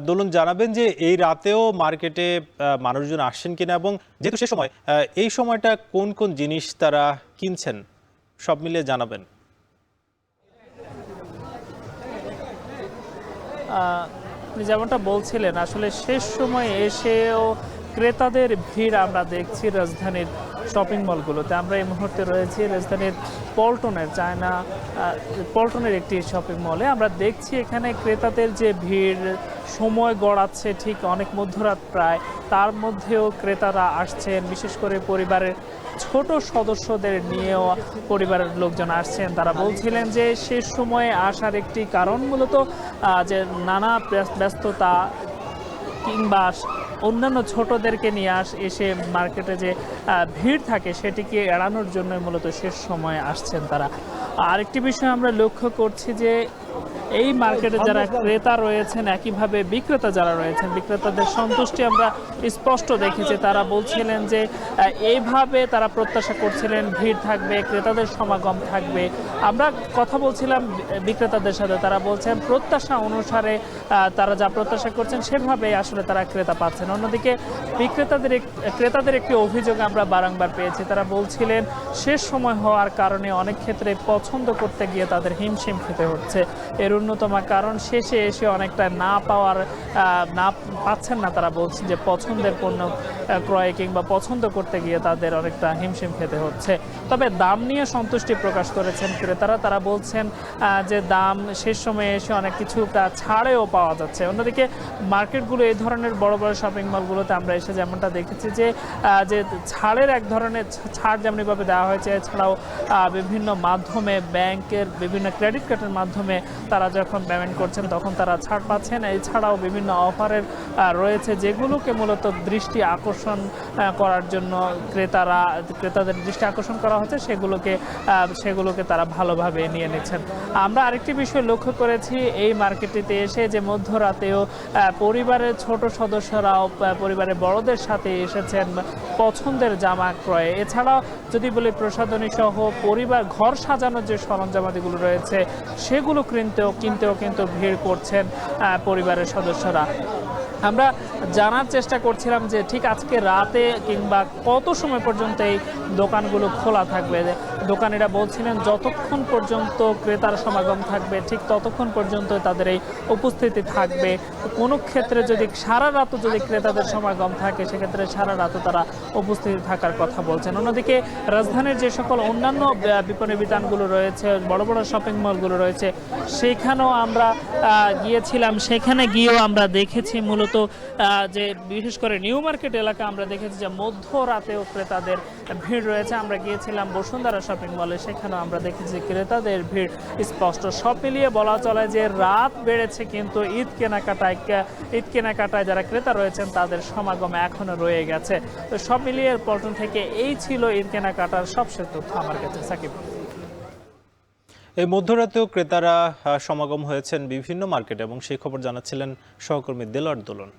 দোলন, জানাবেন যে এই রাতেও মার্কেটে মানুষজন আসছেন কিনা, এবং যেহেতু সে সময় এই সময়টা কোন কোন জিনিস তারা কিনছেন সব মিলিয়ে জানাবেন। আপনি যেমনটা বলছিলেন, আসলে শেষ সময়ে এসেও ক্রেতাদের ভিড় আমরা দেখছি রাজধানীর শপিং মলগুলোতে। আমরা এই মুহূর্তে রয়েছি রাজধানীর পল্টনের একটি শপিং মলে। আমরা দেখছি এখানে ক্রেতাদের যে ভিড়, সময় গড়াচ্ছে ঠিক অনেক মধ্যরাত প্রায়, তার মধ্যেও ক্রেতারা আসছেন। বিশেষ করে পরিবারের ছোট সদস্যদের নিয়েও পরিবারের লোকজন আসছেন। তারা বলছিলেন যে শেষ সময়ে আসার একটি কারণ মূলত যে নানা ব্যস্ততা কিংবা অন্যান্য ছোটদেরকে নিয়ে এসে মার্কেটে যে ভিড় থাকে সেটিকে এড়ানোর জন্য মূলত শেষ সময়ে আসছেন তারা। আরেকটি বিষয় আমরা লক্ষ্য করছি যে এই মার্কেটে যারা ক্রেতা রয়েছেন, একইভাবে বিক্রেতা যারা রয়েছেন, বিক্রেতাদের সন্তুষ্টি আমরা স্পষ্ট দেখেছি। তারা বলছিলেন যে এইভাবে তারা প্রত্যাশা করছিলেন ভিড় থাকবে, ক্রেতাদের সমাগম থাকবে। আমরা কথা বলছিলাম বিক্রেতাদের সাথে, তারা বলছেন প্রত্যাশা অনুসারে তারা যা প্রত্যাশা করছেন সেভাবেই আসলে তারা ক্রেতা পাচ্ছেন। অন্যদিকে ক্রেতাদের একটি অভিযোগ আমরা বারংবার পেয়েছি। তারা বলছিলেন শেষ সময় হওয়ার কারণে অনেক ক্ষেত্রে পছন্দ করতে গিয়ে তাদের হিমশিম খেতে হচ্ছে। এর অন্যতম কারণ শেষে এসে অনেকটা না পাচ্ছেন না। তারা বলছেন যে পছন্দের পণ্য ক্রয় কিংবা পছন্দ করতে গিয়ে তাদের অনেকটা হিমশিম খেতে হচ্ছে। তবে দাম নিয়ে সন্তুষ্টি প্রকাশ করেছেন ক্রেতারা। তারা বলছেন যে দাম শেষ সময়ে এসে অনেক কিছুটা ছাড়েও পাওয়া যাচ্ছে। অন্যদিকে মার্কেটগুলো, এই ধরনের বড় বড় শপিং মলগুলোতে আমরা এসে যেমনটা দেখেছি যে ছাড়ের এক ধরনের ছাড় যেমনিভাবে দেওয়া হয়েছে, এছাড়াও বিভিন্ন মাধ্যমে ব্যাংকের বিভিন্ন ক্রেডিট কার্ডের মাধ্যমে তারা যখন পেমেন্ট করছেন তখন তারা ছাড় পাচ্ছেন। এছাড়াও বিভিন্ন অফারের রয়েছে যেগুলোকে মূলত দৃষ্টি আকর্ষণ করার জন্য ক্রেতাদের দৃষ্টি আকর্ষণ করা হচ্ছে, সেগুলোকে তারা ভালোভাবে নিয়ে নিচ্ছেন। আমরা আরেকটি বিষয় লক্ষ্য করেছি এই মার্কেটটিতে এসে যে মধ্যরাতেও পরিবারের ছোট সদস্যরাও পরিবারের বড়দের সাথে এসেছেন পছন্দের জামা ক্রয়ে। এছাড়াও যদি বলি প্রসাধনী সহ ঘর সাজানোর যে সরঞ্জামাদিগুলো রয়েছে সেগুলো কিনতেও কিন্তু ভিড় করছেন পরিবারের সদস্যরা। আমরা জানার চেষ্টা করছিলাম যে ঠিক আজকে রাতে কিংবা কত সময় পর্যন্ত এই দোকানগুলো খোলা থাকবে। দোকানিরা বলছিলেন যতক্ষণ পর্যন্ত ক্রেতার সমাগম থাকবে ঠিক ততক্ষণ পর্যন্ত তাদের এই উপস্থিতি থাকবে। কোনো ক্ষেত্রে যদি সারা রাতও যদি ক্রেতাদের সমাগম থাকে সেক্ষেত্রে সারা রাতও তারা উপস্থিতি থাকার কথা বলছেন। অন্যদিকে রাজধানীর যে সকল অন্যান্য বিপণী বিতানগুলো রয়েছে, বড় বড় শপিং মলগুলো রয়েছে, সেখানেও আমরা গিয়েছিলাম। সেখানে গিয়েও আমরা দেখেছি মূলত যে বিশেষ করে নিউ মার্কেট এলাকা আমরা দেখেছি যে মধ্যরাতেও ক্রেতাদের ভিড় রয়েছে। আমরা গিয়েছিলাম বসুন্ধরা শপিং মলে, সেখানেও আমরা দেখেছি ক্রেতাদের ভিড় স্পষ্ট। সব মিলিয়ে বলা চলে যে রাত বেড়েছে কিন্তু ঈদ কেনাকাটায় যারা ক্রেতা রয়েছেন তাদের সমাগম এখনো রয়ে গেছে। তো সব মিলিয়ে পল্টন থেকে এই ছিল ঈদ কেনাকাটার সবশেষ তথ্য আমার কাছে। সাকিব, এই মধ্যরাতেও ক্রেতারা সমাগম হয়েছেন বিভিন্ন মার্কেটে, এবং সেই খবর জানাচ্ছিলেন সহকর্মী দেলোয়ার দোলন।